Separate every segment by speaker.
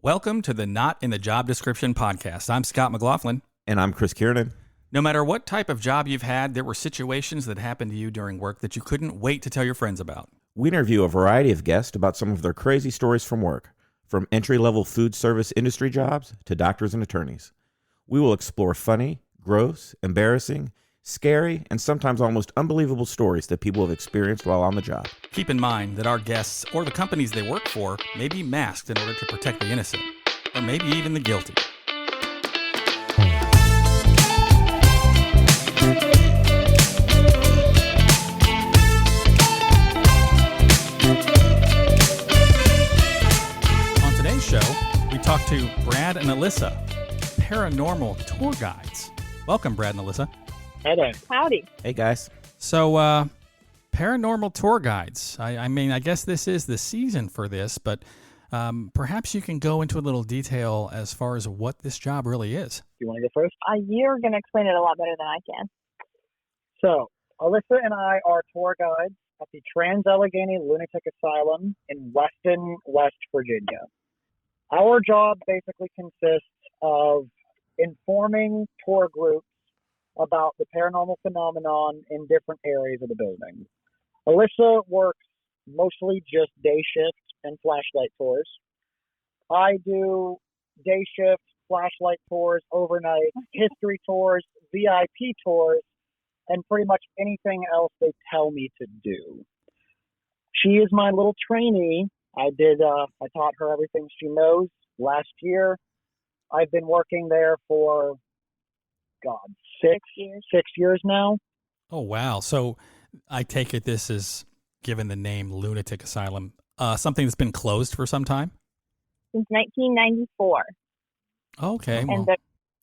Speaker 1: Welcome to the Not in the Job Description podcast. I'm Scott McLaughlin.
Speaker 2: And I'm Chris Kiernan.
Speaker 1: No matter what type of job you've had, there were situations that happened to you during work that you couldn't wait to tell your friends about.
Speaker 2: We interview a variety of guests about some of their crazy stories from work, from entry-level food service industry jobs to doctors and attorneys. We will explore funny, gross, embarrassing, scary, and sometimes almost unbelievable stories that people have experienced while on the job.
Speaker 1: Keep in mind that our guests or the companies they work for may be masked in order to protect the innocent, or maybe even the guilty. On today's show, we talk to Brad and Alyssa, Paranormal tour guides. Welcome, Brad and Alyssa.
Speaker 3: Hey there.
Speaker 4: Howdy.
Speaker 2: Hey, guys.
Speaker 1: So, paranormal tour guides. I mean, I guess this is the season for this, but perhaps you can go into a little detail as far as what this job really is.
Speaker 3: You want to go first?
Speaker 4: You're going to explain it a lot better than I can.
Speaker 3: So, Alyssa and I are tour guides at the Trans-Allegheny Lunatic Asylum in Weston, West Virginia. Our job basically consists of informing tour groups about the paranormal phenomenon in different areas of the building. Alyssa works mostly just day shift and flashlight tours. I do day shift, flashlight tours, overnight, history tours, VIP tours, and pretty much anything else they tell me to do. She is my little trainee. I taught her everything she knows last year. I've been working there for six years now.
Speaker 1: Oh, wow. So I take it this is, given the name Lunatic Asylum, something that's been closed for some time?
Speaker 4: Since 1994.
Speaker 1: Okay.
Speaker 4: And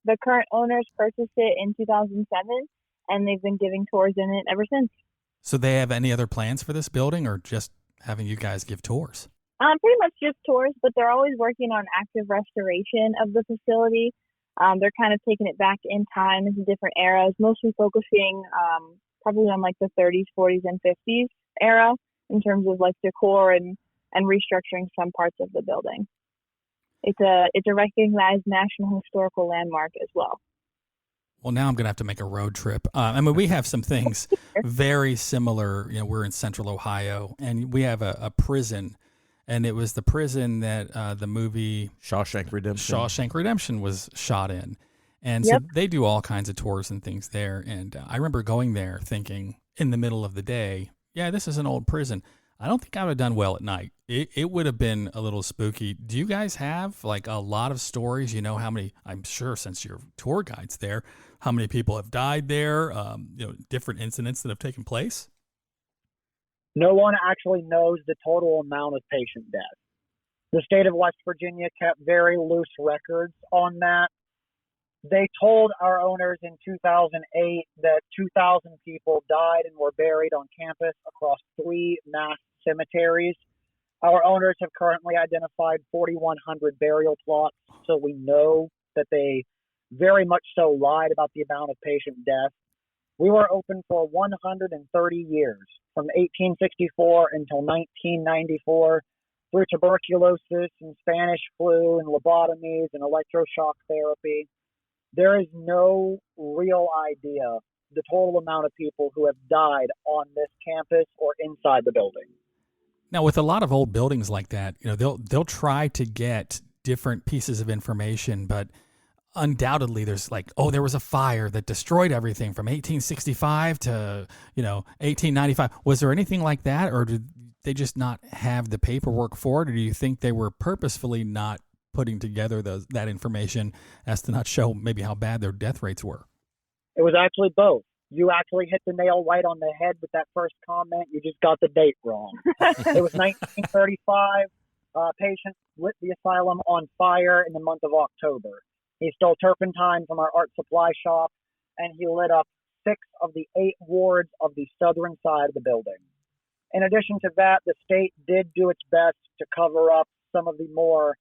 Speaker 4: the current owners purchased it in 2007, and they've been giving tours in it ever since.
Speaker 1: So they have any other plans for this building, or just having you guys give tours?
Speaker 4: Pretty much just tours, but they're always working on active restoration of the facility. They're kind of taking it back in time into different eras, mostly focusing probably on like the 30s, 40s, and 50s era in terms of like decor and restructuring some parts of the building. It's a recognized national historical landmark as well.
Speaker 1: Well, now I'm going to have to make a road trip. I mean, we have some things very similar. You know, we're in Central Ohio, and we have a prison. And it was the prison that the movie
Speaker 2: Shawshank Redemption
Speaker 1: was shot in. And
Speaker 4: Yep.
Speaker 1: so they do all kinds of tours and things there. And I remember going there thinking in the middle of the day, yeah, this is an old prison. I don't think I would have done well at night. It would have been a little spooky. Do you guys have like a lot of stories? You know how many, I'm sure since you're tour guides there, how many people have died there, different incidents that have taken place?
Speaker 3: No one actually knows the total amount of patient deaths. The state of West Virginia kept very loose records on that. They told our owners in 2008 that 2,000 people died and were buried on campus across 3 mass cemeteries. Our owners have currently identified 4,100 burial plots, so we know that they very much so lied about the amount of patient deaths. We were open for 130 years, from 1864 until 1994, through tuberculosis and Spanish flu and lobotomies and electroshock therapy. There is no real idea the total amount of people who have died on this campus or inside the building.
Speaker 1: Now, with a lot of old buildings like that, you know, they'll try to get different pieces of information, but undoubtedly there's like, oh, there was a fire that destroyed everything from 1865 to, 1895. Was there anything like that, or did they just not have the paperwork for it, or do you think they were purposefully not putting together that information as to not show maybe how bad their death rates were?
Speaker 3: It was actually both. You actually hit the nail right on the head with that first comment. You just got the date wrong. It was 1935. Patient lit the asylum on fire in the month of October. He stole turpentine from our art supply shop, and he lit up 6 of the 8 wards of the southern side of the building. In addition to that, the state did do its best to cover up some of the more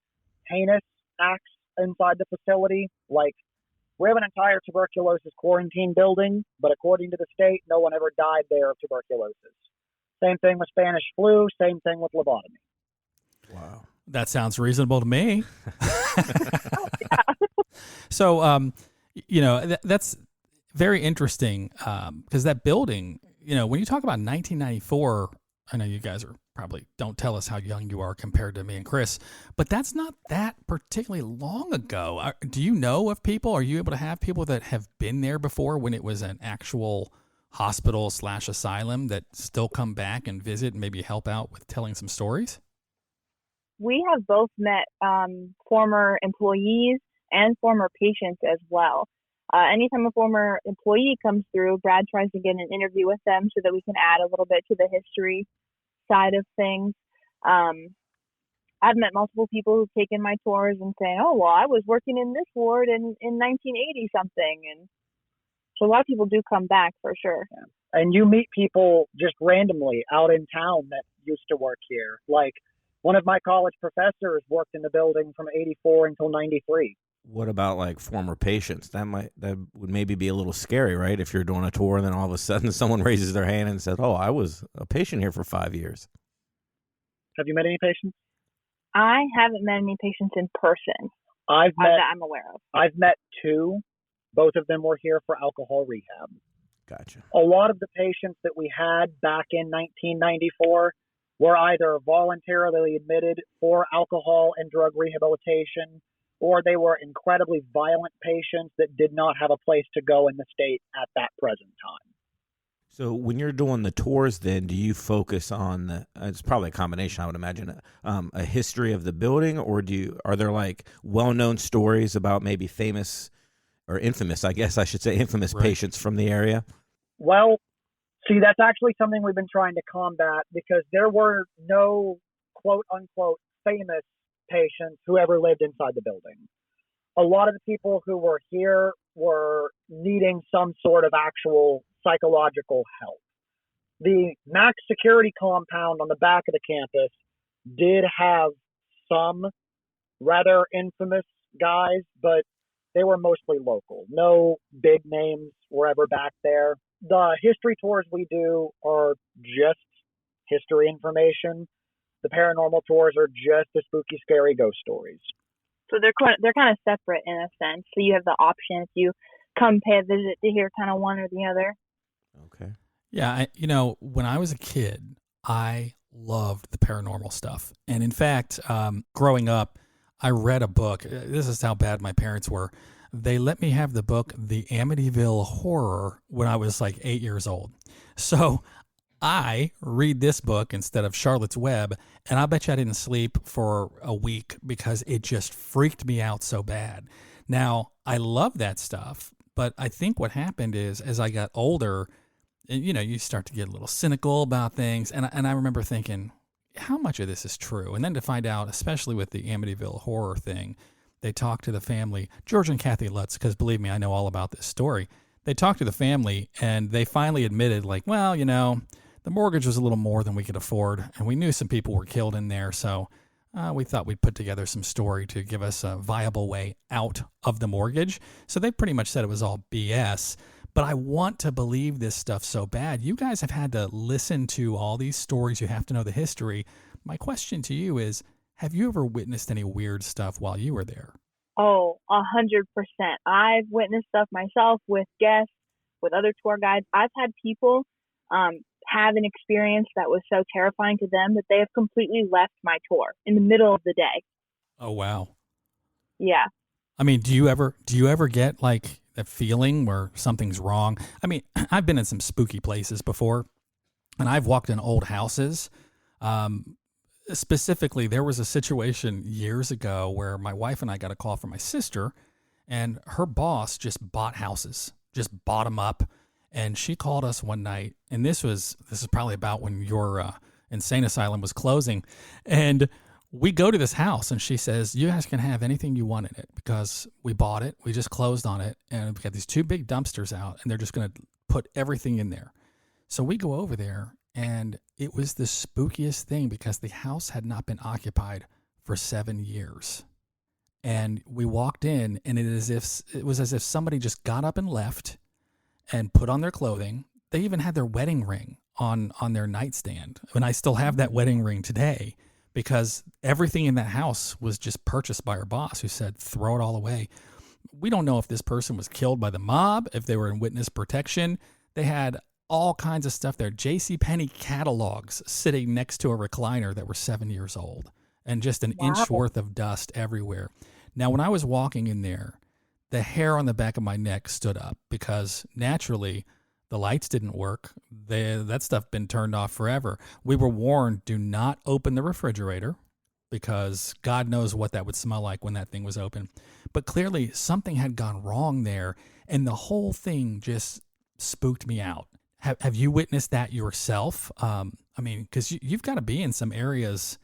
Speaker 3: heinous acts inside the facility. Like, we have an entire tuberculosis quarantine building, but according to the state, no one ever died there of tuberculosis. Same thing with Spanish flu, same thing with lobotomy.
Speaker 2: Wow.
Speaker 1: That sounds reasonable to me.
Speaker 4: Oh, yeah.
Speaker 1: So, that's very interesting because that building, when you talk about 1994, I know you guys are probably don't tell us how young you are compared to me and Chris, but that's not that particularly long ago. Do you know of people? Are you able to have people that have been there before when it was an actual hospital / asylum that still come back and visit and maybe help out with telling some stories?
Speaker 4: We have both met former employees and former patients as well. Anytime a former employee comes through, Brad tries to get an interview with them so that we can add a little bit to the history side of things. I've met multiple people who've taken my tours and say, "Oh, well, I was working in this ward in 1980 something," and so a lot of people do come back for sure.
Speaker 3: Yeah. And you meet people just randomly out in town that used to work here. Like one of my college professors worked in the building from 84 until 93.
Speaker 2: What about like former patients? That would maybe be a little scary, right? If you're doing a tour and then all of a sudden someone raises their hand and says, "Oh, I was a patient here for 5 years."
Speaker 3: Have you met any patients?
Speaker 4: I haven't met any patients in person that I'm aware of.
Speaker 3: I've met two. Both of them were here for alcohol rehab.
Speaker 2: Gotcha.
Speaker 3: A lot of the patients that we had back in 1994 were either voluntarily admitted for alcohol and drug rehabilitation, or they were incredibly violent patients that did not have a place to go in the state at that present time.
Speaker 2: So when you're doing the tours, then do you focus on it's probably a combination, I would imagine, a history of the building, or are there like well-known stories about maybe famous or infamous, I guess I should say, infamous
Speaker 1: Right.
Speaker 2: patients from the area?
Speaker 3: Well, see, that's actually something we've been trying to combat because there were no quote-unquote famous patients who ever lived inside the building. A lot of the people who were here were needing some sort of actual psychological help. The max security compound on the back of the campus did have some rather infamous guys, but they were mostly local. No big names were ever back there. The history tours we do are just history information. The paranormal tours are just the spooky, scary ghost stories.
Speaker 4: So they're kind of separate in a sense. So you have the option if you come pay a visit to hear kind of one or the other.
Speaker 2: Okay.
Speaker 1: Yeah, when I was a kid, I loved the paranormal stuff. And in fact, growing up, I read a book. This is how bad my parents were. They let me have the book, The Amityville Horror, when I was like 8 years old. So I read this book instead of Charlotte's Web, and I bet you I didn't sleep for a week because it just freaked me out so bad. Now, I love that stuff, but I think what happened is as I got older, and you start to get a little cynical about things, and I remember thinking, how much of this is true? And then to find out, especially with the Amityville Horror thing, they talked to the family, George and Kathy Lutz, because believe me, I know all about this story. They talked to the family, and they finally admitted, like, well, the mortgage was a little more than we could afford, and we knew some people were killed in there, so we thought we'd put together some story to give us a viable way out of the mortgage. So they pretty much said it was all BS. But I want to believe this stuff so bad. You guys have had to listen to all these stories. You have to know the history. My question to you is, have you ever witnessed any weird stuff while you were there?
Speaker 4: Oh, 100%. I've witnessed stuff myself with guests, with other tour guides. I've had people have an experience that was so terrifying to them that they have completely left my tour in the middle of the day.
Speaker 1: Oh, wow.
Speaker 4: Yeah.
Speaker 1: I mean, do you ever get like that feeling where something's wrong? I mean, I've been in some spooky places before, and I've walked in old houses. Specifically, there was a situation years ago where my wife and I got a call from my sister, and her boss just bought houses, just bought them up. And she called us one night, and this is probably about when your insane asylum was closing. And we go to this house, and she says, you guys can have anything you want in it because we bought it. We just closed on it, and we've got these two big dumpsters out, and they're just going to put everything in there. So we go over there, and it was the spookiest thing because the house had not been occupied for 7 years. And we walked in, and it was as if somebody just got up and left and put on their clothing. They even had their wedding ring on their nightstand. And I still have that wedding ring today. because everything in that house was just purchased by our boss, who said, throw it all away. We don't know if this person was killed by the mob, if they were in witness protection. They had all kinds of stuff there. JCPenney catalogs sitting next to a recliner that were 7 years old, and just an inch worth of dust everywhere. Now, when I was walking in there, the hair on the back of my neck stood up, because naturally the lights didn't work. That stuff been turned off forever. We were warned, do not open the refrigerator, because God knows what that would smell like when that thing was open. But clearly something had gone wrong there, and the whole thing just spooked me out. Have you witnessed that yourself? I mean, because you've got to be in some areas.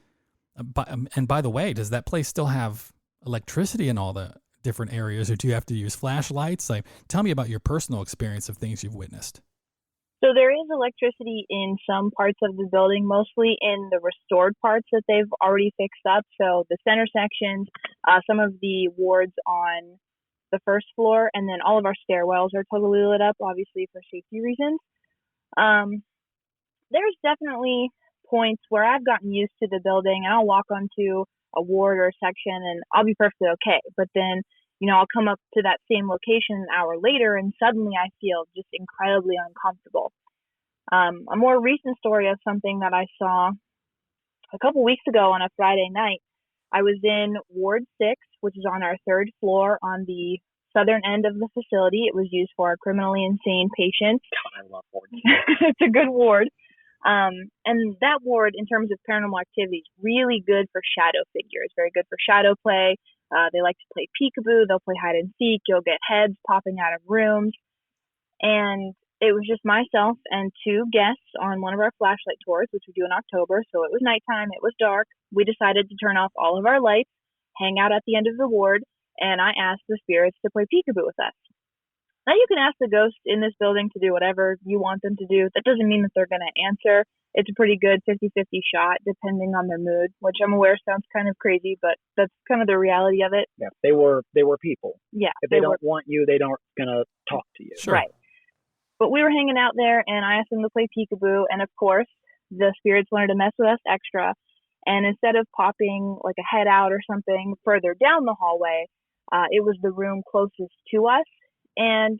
Speaker 1: And by the way, does that place still have electricity in all the different areas, or do you have to use flashlights? Like, tell me about your personal experience of things you've witnessed.
Speaker 4: So there is electricity in some parts of the building, mostly in the restored parts that they've already fixed up. So the center sections, some of the wards on the first floor, and then all of our stairwells are totally lit up, obviously for safety reasons. There's definitely points where I've gotten used to the building, and I'll walk onto a ward or a section and I'll be perfectly okay. But then, I'll come up to that same location an hour later and suddenly I feel just incredibly uncomfortable. A more recent story of something that I saw a couple weeks ago on a Friday night. I was in Ward 6, which is on our third floor on the southern end of the facility. It was used for our criminally insane patients.
Speaker 3: God, I love Ward 6.
Speaker 4: It's a good ward. And that ward, in terms of paranormal activity, is really good for shadow figures, very good for shadow play. They like to play peekaboo. They'll play hide and seek. You'll get heads popping out of rooms. And it was just myself and two guests on one of our flashlight tours, which we do in October. So it was nighttime. It was dark. We decided to turn off all of our lights, hang out at the end of the ward, and I asked the spirits to play peekaboo with us. Now, you can ask the ghosts in this building to do whatever you want them to do. That doesn't mean that they're going to answer. It's a pretty good 50-50 shot, depending on their mood, which I'm aware sounds kind of crazy, but that's kind of the reality of it.
Speaker 3: Yeah, they were people.
Speaker 4: Yeah.
Speaker 3: If they don't want you, they don't going to talk to you.
Speaker 1: Sure.
Speaker 4: Right. But we were hanging out there, and I asked them to play peekaboo, and of course, the spirits wanted to mess with us extra. And instead of popping like a head out or something further down the hallway, it was the room closest to us. And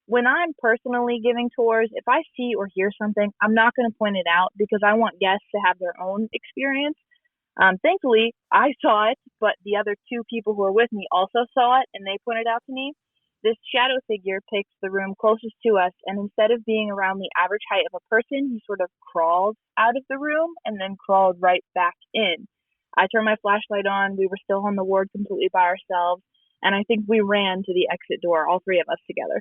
Speaker 4: when I'm personally giving tours, if I see or hear something, I'm not going to point it out because I want guests to have their own experience. Thankfully, I saw it, but the other two people who were with me also saw it, and they pointed out to me. This shadow figure picks the room closest to us, and instead of being around the average height of a person, he sort of crawled out of the room and then crawled right back in. I turned my flashlight on. We were still on the ward completely by ourselves, and I think we ran to the exit door, all three of us together.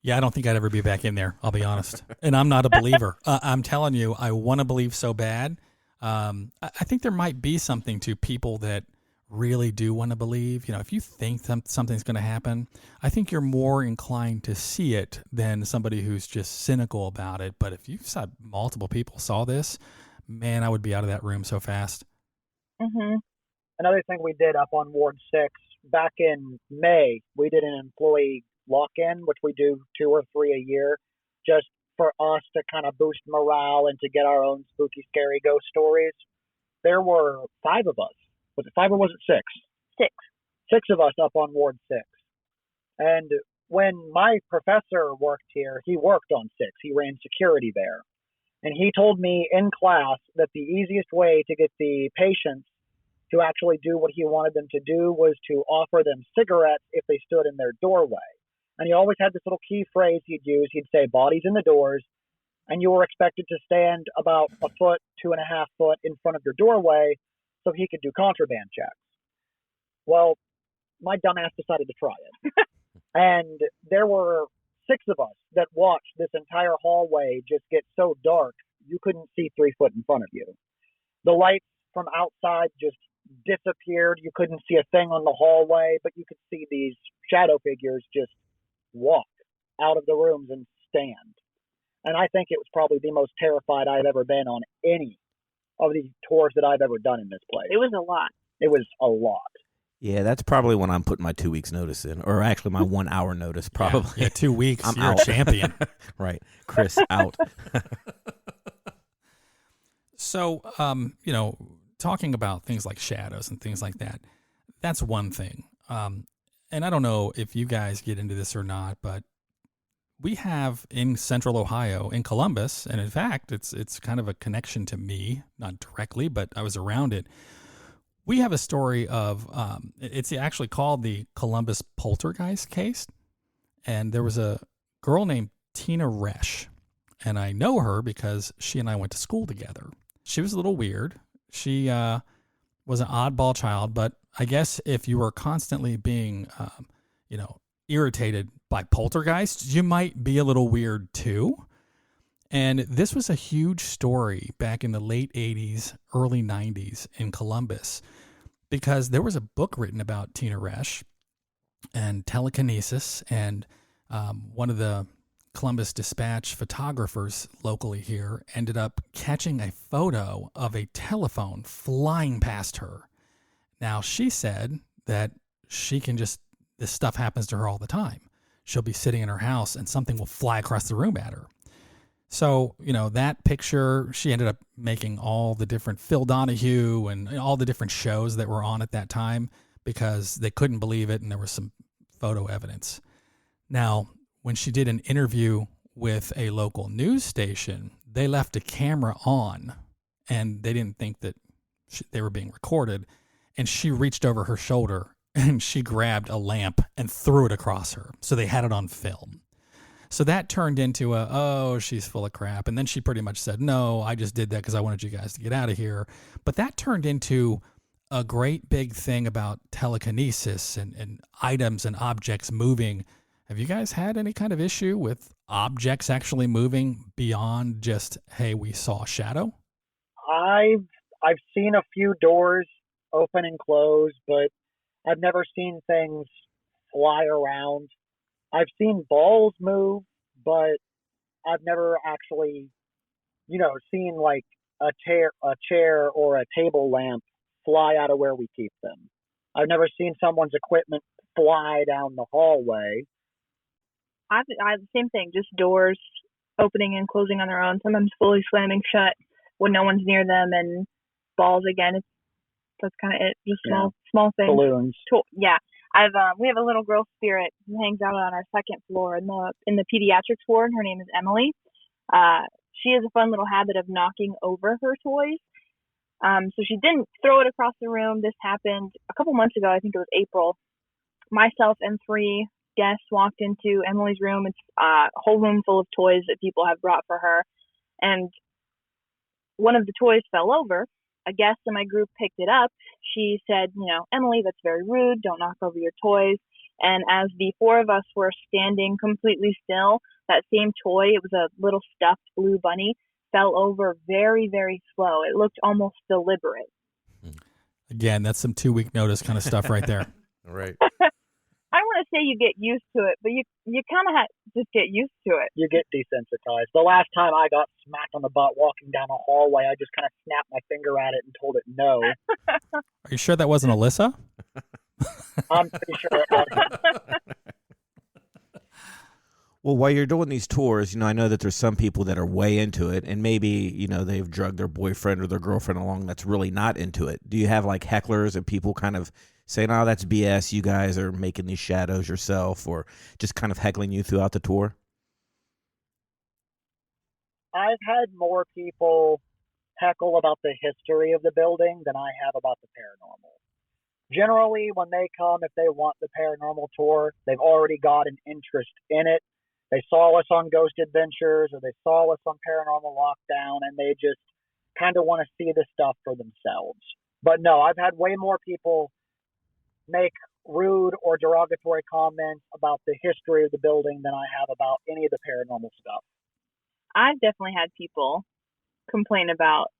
Speaker 1: Yeah, I don't think I'd ever be back in there, I'll be honest. And I'm not a believer. I'm telling you, I want to believe so bad. I think there might be something to people that really do want to believe. If you think something's going to happen, I think you're more inclined to see it than somebody who's just cynical about it. But if you saw multiple people saw this, man, I would be out of that room so fast.
Speaker 4: Mm-hmm.
Speaker 3: Another thing we did up on Ward 6, back in May, we did an employee lock-in, which we do 2 or 3 a year, just for us to kind of boost morale and to get our own spooky, scary ghost stories. There were 5 of us. Was it 5 or was it 6?
Speaker 4: 6.
Speaker 3: 6 of us up on Ward 6. And when my professor worked here, he worked on 6. He ran security there. And he told me in class that the easiest way to get the patients to actually do what he wanted them to do was to offer them cigarettes if they stood in their doorway. And he always had this little key phrase he'd use. He'd say, bodies in the doors, and you were expected to stand about a foot, 2.5 foot in front of your doorway so he could do contraband checks. Well, my dumbass decided to try it. And there were 6 of us that watched this entire hallway just get so dark, you couldn't see 3 foot in front of you. The lights from outside just disappeared. You couldn't see a thing on the hallway, but you could see these shadow figures just walk out of the rooms and stand. And I think it was probably the most terrified I've ever been on any of the tours that I've ever done in this place.
Speaker 4: It was a lot.
Speaker 3: It was a lot.
Speaker 2: Yeah, that's probably when I'm putting my 2 weeks notice in, or actually my 1 hour notice, probably.
Speaker 1: Yeah, 2 weeks.
Speaker 2: I'm
Speaker 1: You're
Speaker 2: out.
Speaker 1: a champion.
Speaker 2: Right. Chris out.
Speaker 1: So, talking about things like shadows and things like that, that's one thing. And I don't know if you guys get into this or not, but we have in Central Ohio, in Columbus, and in fact, it's kind of a connection to me, not directly, but I was around it. We have a story of, it's actually called the Columbus Poltergeist case. And there was a girl named Tina Resch, and I know her because she and I went to school together. She was a little weird. She was an oddball child, but I guess if you were constantly being, irritated by poltergeists, you might be a little weird too. And this was a huge story back in the late 80s, early 90s in Columbus, because there was a book written about Tina Resch and telekinesis, and one of the Columbus Dispatch photographers locally here ended up catching a photo of a telephone flying past her. Now, she said that this stuff happens to her all the time. She'll be sitting in her house and something will fly across the room at her. So, that picture, she ended up making all the different Phil Donahue and all the different shows that were on at that time because they couldn't believe it and there was some photo evidence. Now, when she did an interview with a local news station, they left a camera on and they didn't think that they were being recorded. And she reached over her shoulder and she grabbed a lamp and threw it across her. So they had it on film. So that turned into she's full of crap. And then she pretty much said, no, I just did that because I wanted you guys to get out of here. But that turned into a great big thing about telekinesis and items and objects moving. Have you guys had any kind of issue with objects actually moving beyond just, hey, we saw a shadow?
Speaker 3: I've seen a few doors open and close, but I've never seen things fly around. I've seen balls move, but I've never actually, seen like a chair or a table lamp fly out of where we keep them. I've never seen someone's equipment fly down the hallway.
Speaker 4: I have the same thing, just doors opening and closing on their own, sometimes fully slamming shut when no one's near them, and balls again. That's kind of it, just small things.
Speaker 3: Balloons.
Speaker 4: Yeah. We have a little girl spirit who hangs out on our second floor in the pediatrics ward. Her name is Emily. She has a fun little habit of knocking over her toys. So she didn't throw it across the room. This happened a couple months ago. I think it was April. Myself and 3 guests walked into Emily's room. It's a whole room full of toys that people have brought for her. And one of the toys fell over. A guest in my group picked it up. She said, Emily, that's very rude. Don't knock over your toys. And as the 4 of us were standing completely still, that same toy, it was a little stuffed blue bunny, fell over very, very slow. It looked almost deliberate.
Speaker 1: Again, that's some 2-week notice kind of stuff right there.
Speaker 2: Right.
Speaker 4: I don't want to say you get used to it, but you kind of just get used to it.
Speaker 3: You get desensitized. The last time I got smacked on the butt walking down a hallway, I just kind of snapped my finger at it and told it no.
Speaker 1: Are you sure that wasn't Alyssa?
Speaker 3: I'm pretty sure it wasn't.
Speaker 2: Well, while you're doing these tours, I know that there's some people that are way into it, and maybe, they've drugged their boyfriend or their girlfriend along that's really not into it. Do you have like hecklers and people kind of saying, oh, that's BS, you guys are making these shadows yourself, or just kind of heckling you throughout the tour?
Speaker 3: I've had more people heckle about the history of the building than I have about the paranormal. Generally, when they come, if they want the paranormal tour, they've already got an interest in it. They saw us on Ghost Adventures or they saw us on Paranormal Lockdown, and they just kind of want to see the stuff for themselves. But no, I've had way more people make rude or derogatory comments about the history of the building than I have about any of the paranormal stuff.
Speaker 4: I've definitely had people complain about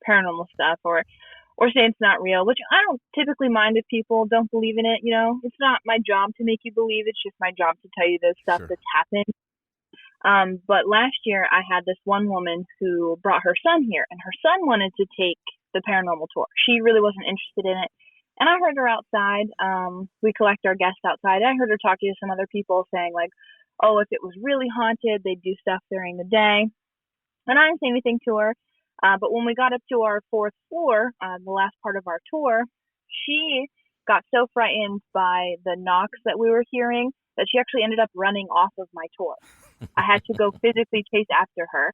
Speaker 4: paranormal stuff or say it's not real, which I don't typically mind if people don't believe in it. It's not my job to make you believe. It's just my job to tell you the stuff that's happened. But last year I had this one woman who brought her son here, and her son wanted to take the paranormal tour. She really wasn't interested in it. And I heard her outside. We collect our guests outside. I heard her talking to some other people saying like, oh, if it was really haunted, they'd do stuff during the day. And I didn't say anything to her. But when we got up to our fourth floor, the last part of our tour, she got so frightened by the knocks that we were hearing that she actually ended up running off of my tour. I had to go physically chase after her.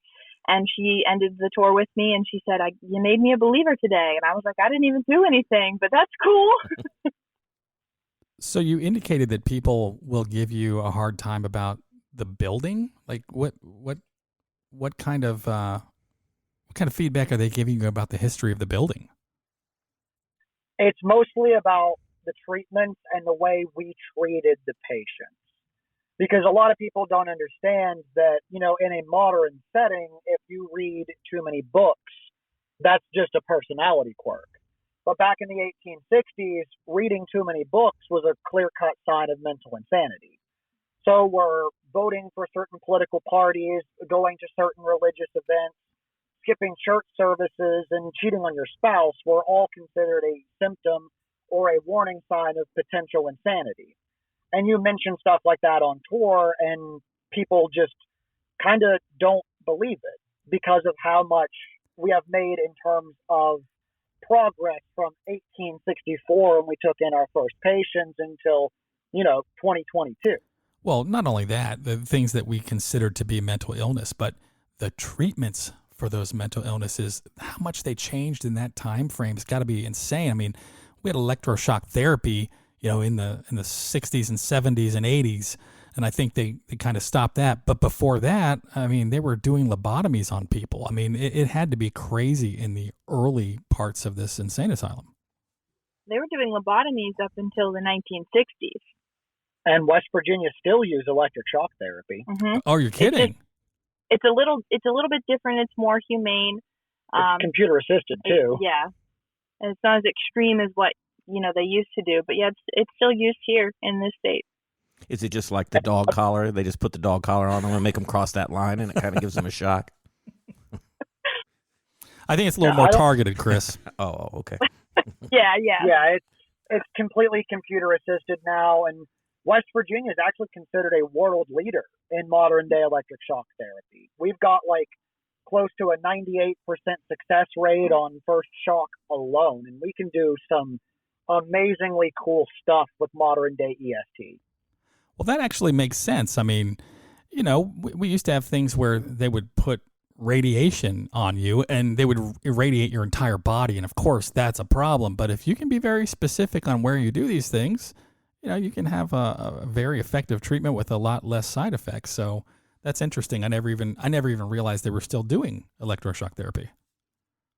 Speaker 4: And she ended the tour with me, and she said, "You made me a believer today." And I was like, "I didn't even do anything, but that's cool."
Speaker 1: So you indicated that people will give you a hard time about the building. Like what kind of feedback are they giving you about the history of the building?
Speaker 3: It's mostly about the treatments and the way we treated the patients. Because a lot of people don't understand that, in a modern setting, if you read too many books, that's just a personality quirk. But back in the 1860s, reading too many books was a clear-cut sign of mental insanity. So we're voting for certain political parties, going to certain religious events, skipping church services, and cheating on your spouse were all considered a symptom or a warning sign of potential insanity. And you mention stuff like that on tour, and people just kind of don't believe it because of how much we have made in terms of progress from 1864 when we took in our first patients until, 2022.
Speaker 1: Well, not only that, the things that we consider to be mental illness, but the treatments for those mental illnesses, how much they changed in that time frame has got to be insane. I mean, we had electroshock therapy in the 60s and 70s and 80s. And I think they kind of stopped that. But before that, I mean, they were doing lobotomies on people. I mean, it had to be crazy in the early parts of this insane asylum.
Speaker 4: They were doing lobotomies up until the 1960s.
Speaker 3: And West Virginia still use electric shock therapy.
Speaker 4: Mm-hmm.
Speaker 1: Oh, you're kidding.
Speaker 4: It's a little bit different. It's more humane.
Speaker 3: It's computer assisted too.
Speaker 4: Yeah. And it's not as extreme as what they used to do, but yeah, it's still used here in this state.
Speaker 2: Is it just like the dog collar? They just put the dog collar on them and make them cross that line, and it kind of gives them a shock.
Speaker 1: I think it's a little more targeted, Chris.
Speaker 2: Oh, okay.
Speaker 4: Yeah.
Speaker 3: It's completely computer assisted now, and West Virginia is actually considered a world leader in modern day electric shock therapy. We've got close to a 98% success rate on first shock alone, and we can do some amazingly cool stuff with modern day EST.
Speaker 1: Well, that actually makes sense. I mean, we used to have things where they would put radiation on you and they would irradiate your entire body. And of course, that's a problem. But if you can be very specific on where you do these things, you can have a very effective treatment with a lot less side effects. So that's interesting. I never even realized they were still doing electroshock therapy.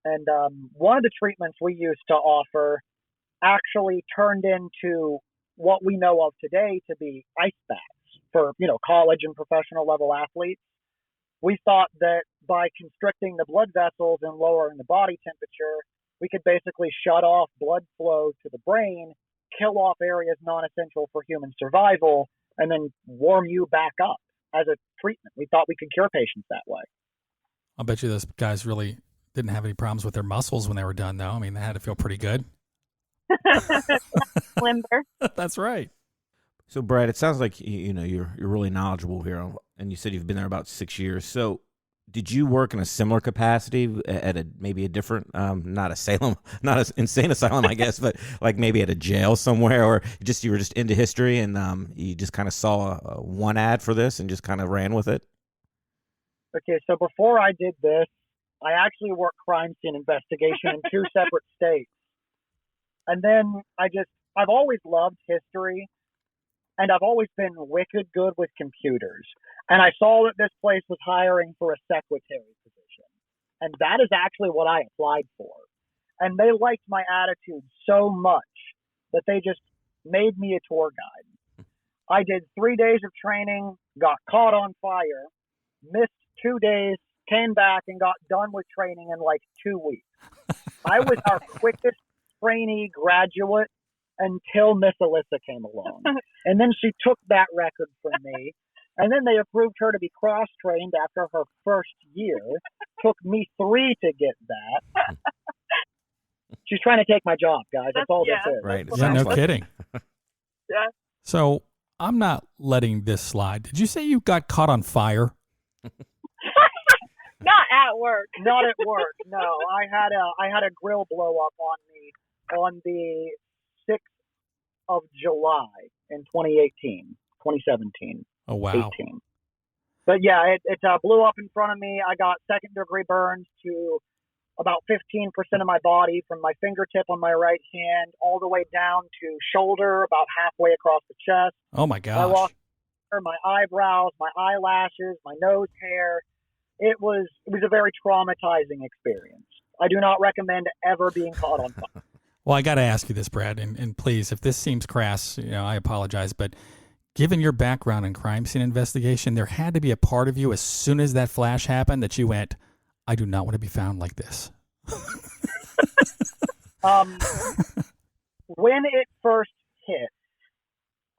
Speaker 3: And one of the treatments we used to offer actually turned into what we know of today to be ice baths for, college and professional level athletes. We thought that by constricting the blood vessels and lowering the body temperature, we could basically shut off blood flow to the brain, kill off areas non-essential for human survival, and then warm you back up as a treatment. We thought we could cure patients that way.
Speaker 1: I'll bet you those guys really didn't have any problems with their muscles when they were done, though. I mean, they had to feel pretty good.
Speaker 4: Limber.
Speaker 1: That's right.
Speaker 2: So, Brad, it sounds like you're really knowledgeable here, and you said you've been there about 6 years. So, did you work in a similar capacity at maybe a different, not an insane asylum, I guess, but like maybe at a jail somewhere, or you were just into history and you just kind of saw one ad for this and just kind of ran with it?
Speaker 3: Okay, so before I did this, I actually worked crime scene investigation in 2 separate states. And then I've always loved history, and I've always been wicked good with computers. And I saw that this place was hiring for a secretary position. And that is actually what I applied for. And they liked my attitude so much that they just made me a tour guide. I did 3 days of training, got caught on fire, missed 2 days, came back and got done with training in 2 weeks. I was our quickest trainee graduate until Miss Alyssa came along. And then she took that record from me. And then they approved her to be cross-trained after her first year. Took me 3 to get that. She's trying to take my job, guys. That's all this is.
Speaker 2: Right.
Speaker 1: Yeah, no kidding.
Speaker 4: Yeah.
Speaker 1: So I'm not letting this slide. Did you say you got caught on fire?
Speaker 4: Not at work.
Speaker 3: Not at work. No, I had a grill blow up on me on the 6th of July in 2017.
Speaker 1: Oh, wow.
Speaker 3: 18. But yeah, it blew up in front of me. I got second-degree burns to about 15% of my body, from my fingertip on my right hand all the way down to shoulder, about halfway across the chest.
Speaker 1: Oh, my
Speaker 3: I
Speaker 1: gosh.
Speaker 3: lost my eyebrows, my eyelashes, my nose hair. It was a very traumatizing experience. I do not recommend ever being caught on fire.
Speaker 1: Well, I got to ask you this, Brad, and please, if this seems crass, I apologize, but given your background in crime scene investigation, there had to be a part of you as soon as that flash happened that you went, I do not want to be found like this.
Speaker 3: When it first hit,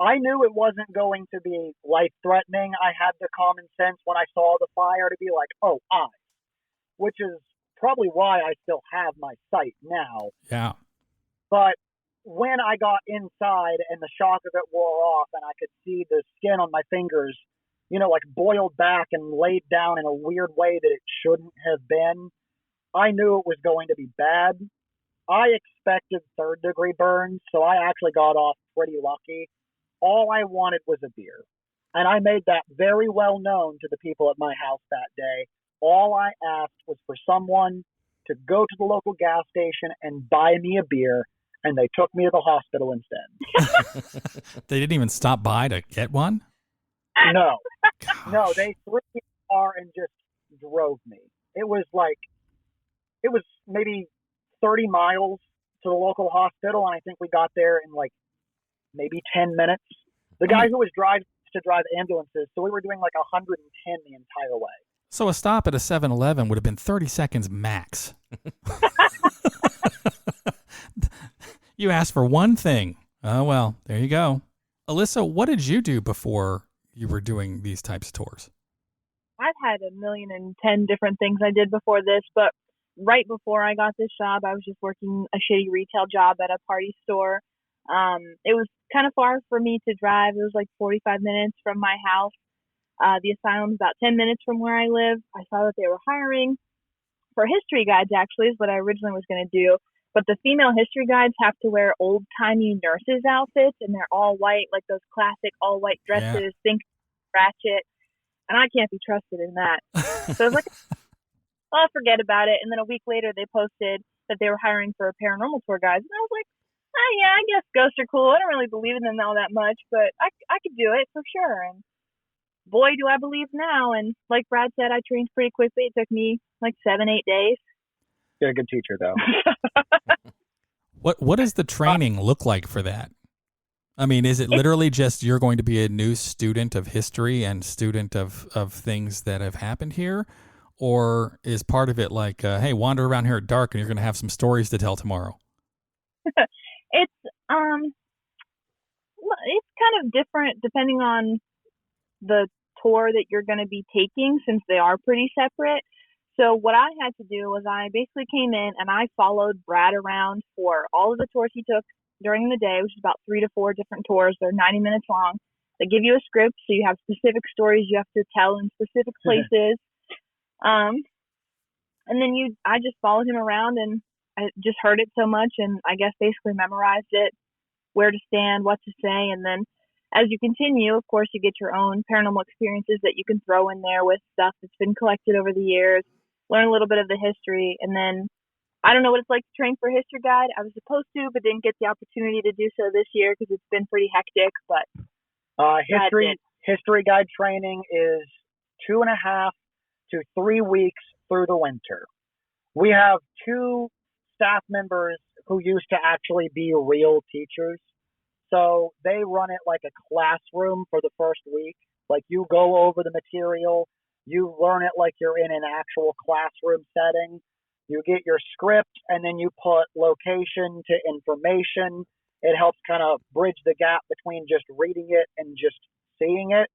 Speaker 3: I knew it wasn't going to be life-threatening. I had the common sense when I saw the fire to be like, oh, eyes, which is probably why I still have my sight now.
Speaker 1: Yeah.
Speaker 3: But when I got inside and the shock of it wore off and I could see the skin on my fingers, like boiled back and laid down in a weird way that it shouldn't have been, I knew it was going to be bad. I expected third-degree burns, so I actually got off pretty lucky. All I wanted was a beer. And I made that very well known to the people at my house that day. All I asked was for someone to go to the local gas station and buy me a beer, and they took me to the hospital instead.
Speaker 1: They didn't even stop by to get one?
Speaker 3: No.
Speaker 1: Gosh.
Speaker 3: No, they threw me in the car and just drove me. It was maybe 30 miles to the local hospital, and I think we got there in maybe 10 minutes. The guy who was driving to drive ambulances, so we were doing 110 the entire way.
Speaker 1: So a stop at a 7-Eleven would have been 30 seconds max. You asked for one thing. Oh, well, there you go. Alyssa, what did you do before you were doing these types of tours?
Speaker 4: I've had 1,010 different things I did before this, but right before I got this job, I was just working a shitty retail job at a party store. It was kind of far for me to drive. It was 45 minutes from my house. The asylum's about 10 minutes from where I live. I saw that they were hiring for history guides, actually, is what I originally was going to do. But the female history guides have to wear old-timey nurses' outfits, and they're all white, like those classic all-white dresses, think ratchet. And I can't be trusted in that. So I was like, I'll forget about it. And then a week later, they posted that they were hiring for paranormal tour guides. And I was like, oh, yeah, I guess ghosts are cool. I don't really believe in them all that much, but I could do it for sure. And boy, do I believe now. And like Brad said, I trained pretty quickly. It took me 7-8 days.
Speaker 3: You're a good teacher, though.
Speaker 1: What does the training look like for that? I mean, is it literally just you're going to be a new student of history and student of things that have happened here? Or is part of it hey, wander around here at dark and you're going to have some stories to tell tomorrow?
Speaker 4: It's kind of different depending on the tour that you're going to be taking, since they are pretty separate. So what I had to do was I basically came in and I followed Brad around for all of the tours he took during the day, which is about 3 to 4 different tours. They're 90 minutes long. They give you a script, so you have specific stories you have to tell in specific places. And then I just followed him around, and I just heard it so much, and I guess basically memorized it, where to stand, what to say. And then as you continue, of course, you get your own paranormal experiences that you can throw in there with stuff that's been collected over the years, learn a little bit of the history. And then I don't know what it's like to train for a history guide. I was supposed to, but didn't get the opportunity to do so this year because it's been pretty hectic. But
Speaker 3: history guide training is 2.5 to 3 weeks through the winter. We have 2 staff members who used to actually be real teachers. So they run it like a classroom for the first week. You go over the material, you learn it like you're in an actual classroom setting. You get your script, and then you put location to information. It helps kind of bridge the gap between just reading it and just seeing it.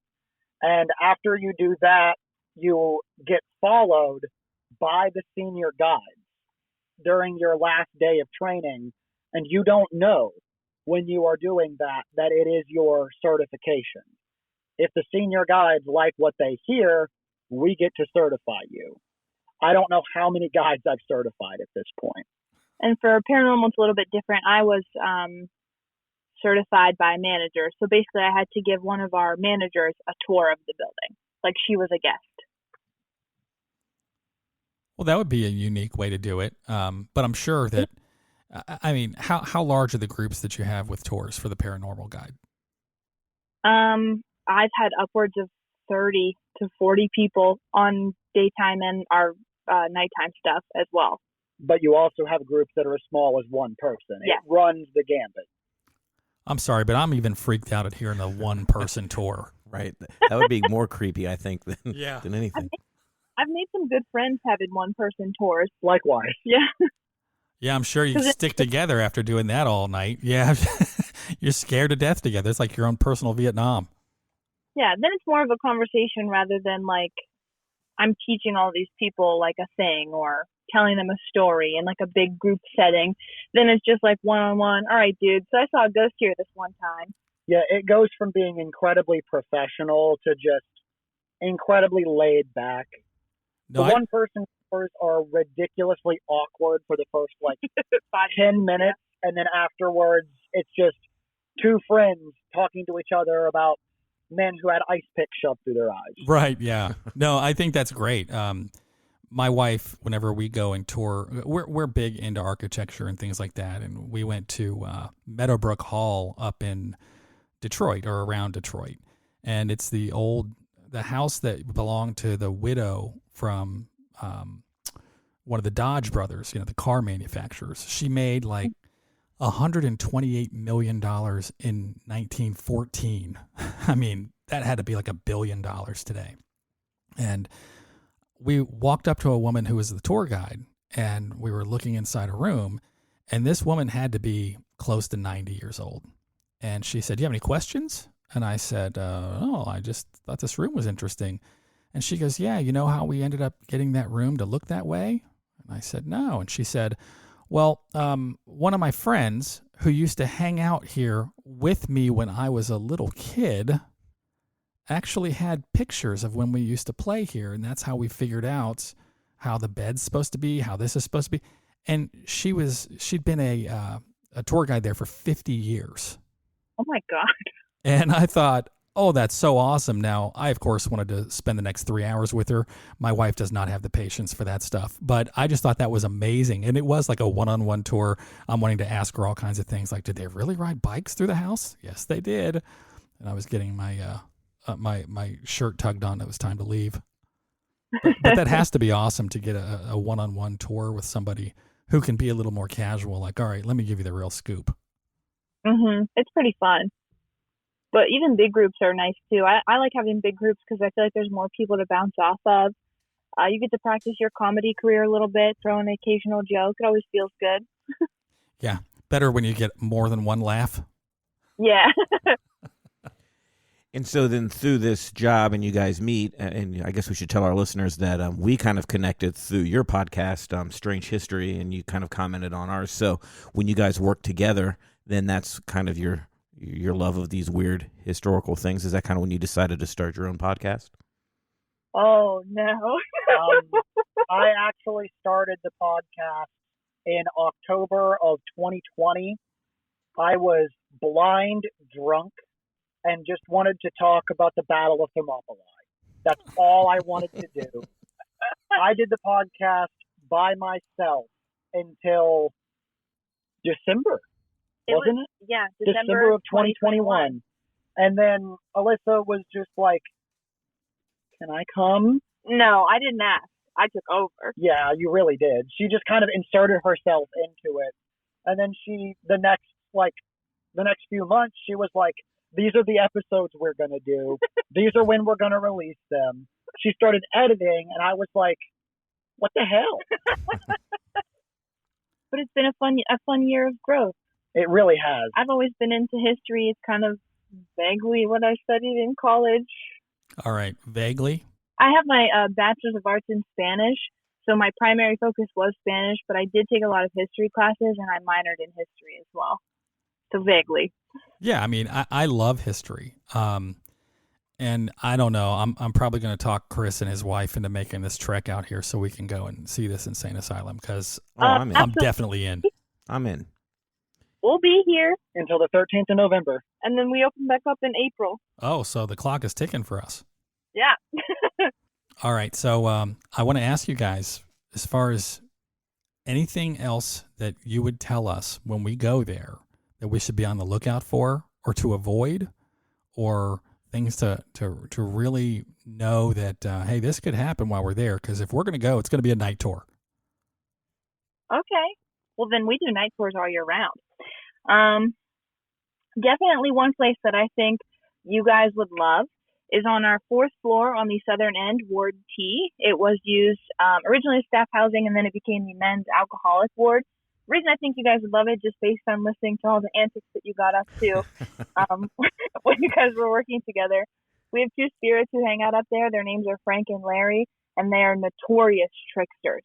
Speaker 3: And after you do that, you get followed by the senior guides during your last day of training. And you don't know when you are doing that it is your certification. If the senior guides like what they hear, we get to certify you. I don't know how many guides I've certified at this point.
Speaker 4: And for paranormal, it's a little bit different. I was certified by a manager. So basically, I had to give one of our managers a tour of the building, like she was a guest.
Speaker 1: Well, that would be a unique way to do it. But I'm sure that, I mean, how large are the groups that you have with tours for the paranormal guide?
Speaker 4: I've had upwards of 30 to 40 people on daytime and our nighttime stuff as well.
Speaker 3: But you also have groups that are as small as one person.
Speaker 4: Yeah.
Speaker 3: It runs the gambit.
Speaker 1: I'm sorry, but I'm even freaked out at hearing a one-person tour.
Speaker 2: Right. That would be more creepy, I think, than anything.
Speaker 4: I've made some good friends having one-person tours.
Speaker 3: Likewise.
Speaker 4: Yeah.
Speaker 1: Yeah, I'm sure you stick together after doing that all night. Yeah, you're scared to death together. It's like your own personal Vietnam.
Speaker 4: Yeah, then it's more of a conversation rather than like I'm teaching all these people like a thing or telling them a story in like a big group setting. Then it's just like one-on-one. All right, dude, so I saw a ghost here this one time.
Speaker 3: Yeah, it goes from being incredibly professional to just incredibly laid back.
Speaker 1: No,
Speaker 3: the one-person tours are ridiculously awkward for the first, 10 minutes, and then afterwards, it's just two friends talking to each other about men who had ice picks shoved through their eyes.
Speaker 1: Right, yeah. No, I think that's great. My wife, whenever we go and tour, we're big into architecture and things like that, and we went to Meadowbrook Hall up in Detroit or around Detroit, and it's the house that belonged to the widow from one of the Dodge brothers, the car manufacturers. She made like $128 million in 1914. I mean, that had to be like $1 billion today. And we walked up to a woman who was the tour guide, and we were looking inside a room, and this woman had to be close to 90 years old. And she said, "Do you have any questions?" And I said, "Oh, I just thought this room was interesting." And she goes, "Yeah, you know how we ended up getting that room to look that way?" And I said, "No." And she said, "Well, one of my friends who used to hang out here with me when I was a little kid actually had pictures of when we used to play here, and that's how we figured out how the bed's supposed to be, how this is supposed to be." And she'd been a tour guide there for 50 years.
Speaker 4: Oh my God.
Speaker 1: And I thought, oh, that's so awesome. Now, I, of course, wanted to spend the next 3 hours with her. My wife does not have the patience for that stuff. But I just thought that was amazing. And it was like a one-on-one tour. I'm wanting to ask her all kinds of things like, did they really ride bikes through the house? Yes, they did. And I was getting my my shirt tugged on. It was time to leave. But that has to be awesome to get a one-on-one tour with somebody who can be a little more casual. Like, all right, let me give you the real scoop.
Speaker 4: It's pretty fun. But even big groups are nice too. I like having big groups because I feel like there's more people to bounce off of. You get to practice your comedy career a little bit, throw an occasional joke. It always feels good.
Speaker 1: Yeah. Better when you get more than one laugh.
Speaker 4: Yeah.
Speaker 2: And so then through this job and you guys meet, and I guess we should tell our listeners that we kind of connected through your podcast, Strange History, and you kind of commented on ours. So when you guys work together, then that's kind of your love of these weird historical things. Is that kind of when you decided to start your own podcast?
Speaker 4: Oh, no.
Speaker 3: I actually started the podcast in October of 2020. I was blind, drunk, and just wanted to talk about the Battle of Thermopylae. That's all I wanted to do. I did the podcast by myself until December. Wasn't it?
Speaker 4: Yeah,
Speaker 3: December of 2021. And then Alyssa was just like, "Can I come?"
Speaker 4: No, I didn't ask. I took over.
Speaker 3: Yeah, you really did. She just kind of inserted herself into it. And then the next few months, she was like, "These are the episodes we're going to do. These are when we're going to release them." She started editing, and I was like, what the hell?
Speaker 4: But it's been a fun year of growth.
Speaker 3: It really has.
Speaker 4: I've always been into history. It's kind of vaguely what I studied in college.
Speaker 1: All right. Vaguely?
Speaker 4: I have my Bachelor's of Arts in Spanish, so my primary focus was Spanish, but I did take a lot of history classes, and I minored in history as well. So vaguely.
Speaker 1: Yeah, I mean, I love history. And I don't know. I'm probably going to talk Chris and his wife into making this trek out here so we can go and see this insane asylum because
Speaker 2: I'm in.
Speaker 1: I'm definitely in.
Speaker 2: I'm in.
Speaker 4: We'll be here
Speaker 3: Until the 13th of November.
Speaker 4: and then we open back up in April.
Speaker 1: Oh, so the clock is ticking for us.
Speaker 4: Yeah.
Speaker 1: All right. So I want to ask you guys, as far as anything else that you would tell us when we go there that we should be on the lookout for or to avoid, or things to really know that, hey, this could happen while we're there. Because if we're going to go, it's going to be a night tour.
Speaker 4: Okay. Well, then we do night tours all year round. Definitely one place that I think you guys would love is on our 4th floor on the southern end, Ward T. It was used originally as staff housing, and then it became the men's alcoholic ward. The reason I think you guys would love it, just based on listening to all the antics that you got up to when you guys were working together. We have 2 spirits who hang out up there. Their names are Frank and Larry, and they are notorious tricksters.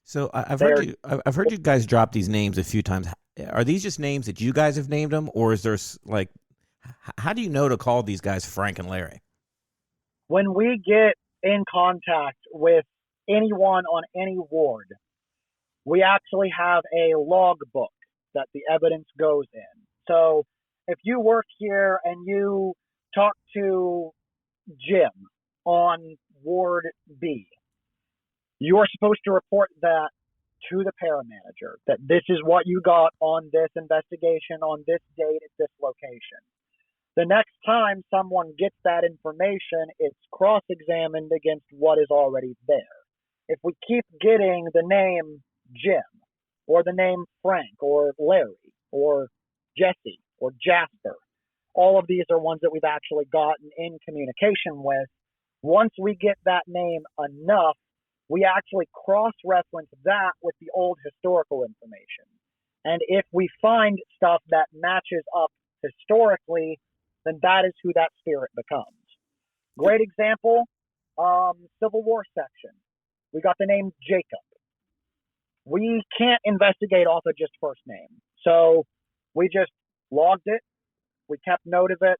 Speaker 2: So I've heard you guys drop these names a few times. Are these just names that you guys have named them, or is there like, how do you know to call these guys Frank and Larry?
Speaker 3: When we get in contact with anyone on any ward, we actually have a log book that the evidence goes in. So if you work here and you talk to Jim on Ward B, you are supposed to report that to the paramanager, that this is what you got on this investigation on this date at this location. The next time someone gets that information, it's cross-examined against what is already there. If we keep getting the name Jim, or the name Frank, or Larry, or Jesse, or Jasper, all of these are ones that we've actually gotten in communication with. Once we get that name enough, we actually cross-reference that with the old historical information. And if we find stuff that matches up historically, then that is who that spirit becomes. Great example, Civil War section. We got the name Jacob. We can't investigate off of just first name. So we just logged it. We kept note of it.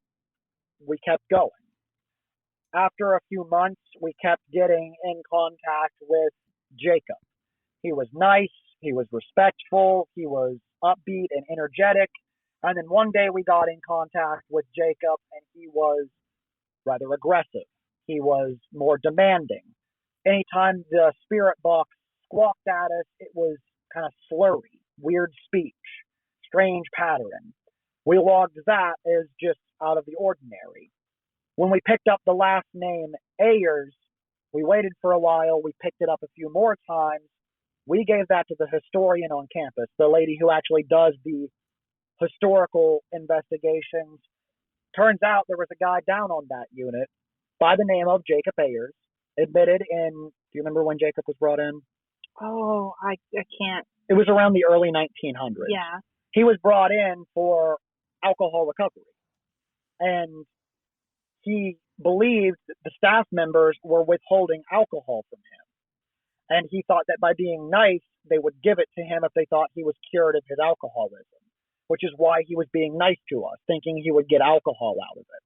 Speaker 3: We kept going. After a few months, we kept getting in contact with Jacob. He was nice. He was respectful. He was upbeat and energetic. And then one day we got in contact with Jacob, and he was rather aggressive. He was more demanding. Anytime the spirit box squawked at us, it was kind of slurry, weird speech, strange pattern. We logged that as just out of the ordinary. When we picked up the last name Ayers, we waited for a while. We picked it up a few more times. We gave that to the historian on campus, the lady who actually does the historical investigations. Turns out there was a guy down on that unit by the name of Jacob Ayers, admitted in, do you remember when Jacob was brought in?
Speaker 4: Oh, I can't.
Speaker 3: It was around the early 1900s.
Speaker 4: Yeah.
Speaker 3: He was brought in for alcohol recovery. And he believed that the staff members were withholding alcohol from him. And he thought that by being nice, they would give it to him if they thought he was cured of his alcoholism, which is why he was being nice to us, thinking he would get alcohol out of it.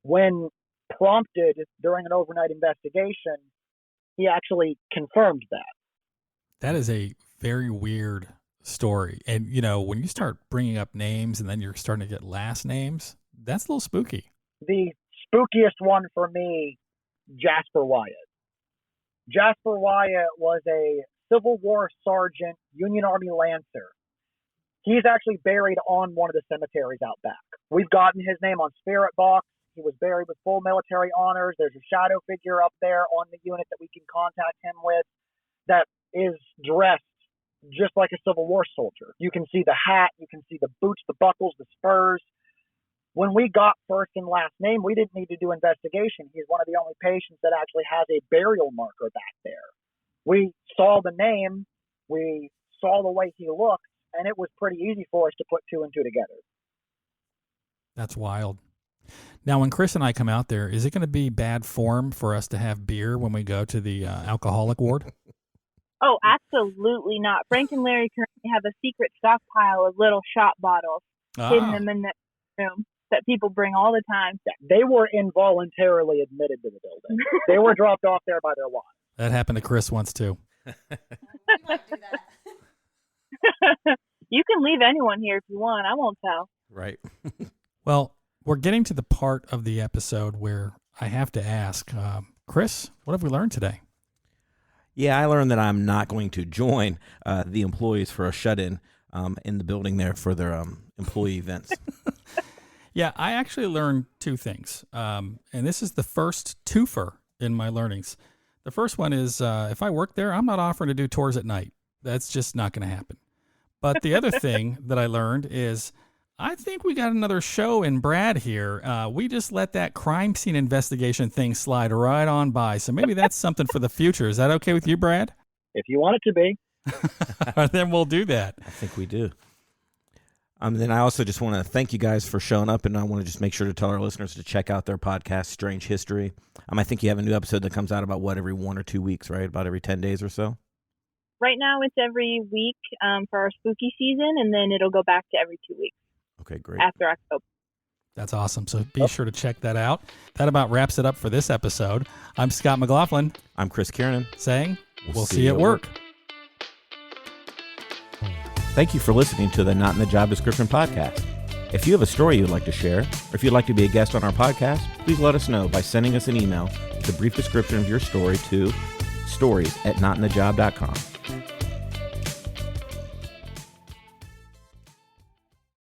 Speaker 3: When prompted during an overnight investigation, he actually confirmed that.
Speaker 1: That is a very weird story. And, you know, when you start bringing up names and then you're starting to get last names, that's a little spooky.
Speaker 3: The spookiest one for me, Jasper Wyatt. Jasper Wyatt was a Civil War sergeant, Union Army Lancer. He's actually buried on one of the cemeteries out back. We've gotten his name on Spirit Box. He was buried with full military honors. There's a shadow figure up there on the unit that we can contact him with that is dressed just like a Civil War soldier. You can see the hat, you can see the boots, the buckles, the spurs. When we got first and last name, we didn't need to do investigation. He's one of the only patients that actually has a burial marker back there. We saw the name, we saw the way he looked, and it was pretty easy for us to put two and two together.
Speaker 1: That's wild. Now, when Chris and I come out there, is it going to be bad form for us to have beer when we go to the alcoholic ward?
Speaker 4: Oh, absolutely not. Frank and Larry currently have a secret stockpile of little shot bottles hidden them in the room. that people bring all the time.
Speaker 3: They were involuntarily admitted to the building. They were dropped off there by their wives.
Speaker 1: That happened to Chris once too.
Speaker 5: You might do that.
Speaker 4: You can leave anyone here if you want. I won't tell.
Speaker 2: Right.
Speaker 1: Well, we're getting to the part of the episode where I have to ask, Chris, what have we learned today?
Speaker 2: Yeah, I learned that I'm not going to join the employees for a shut-in in the building there for their employee events.
Speaker 1: Yeah, I actually learned two things. And this is the first twofer in my learnings. The first one is if I work there, I'm not offering to do tours at night. That's just not going to happen. But the other thing that I learned is I think we got another show in Brad here. We just let that crime scene investigation thing slide right on by. So maybe that's something for the future. Is that okay with you, Brad?
Speaker 3: If you want it to be.
Speaker 1: Then we'll do that.
Speaker 2: I think we do. Then I also just want to thank you guys for showing up, and I want to just make sure to tell our listeners to check out their podcast, Strange History. I think you have a new episode that comes out about, every 1 or 2 weeks, right? About every 10 days or so?
Speaker 4: Right now it's every week for our spooky season, and then it'll go back to every 2 weeks.
Speaker 2: Okay, great.
Speaker 4: After October.
Speaker 1: That's awesome. So be sure to check that out. That about wraps it up for this episode. I'm Scott McLaughlin.
Speaker 2: I'm Chris Kiernan.
Speaker 1: Saying, we'll see you at work.
Speaker 2: Thank you for listening to the Not in the Job Description podcast. If you have a story you'd like to share, or if you'd like to be a guest on our podcast, please let us know by sending us an email with a brief description of your story to stories@notinthejob.com.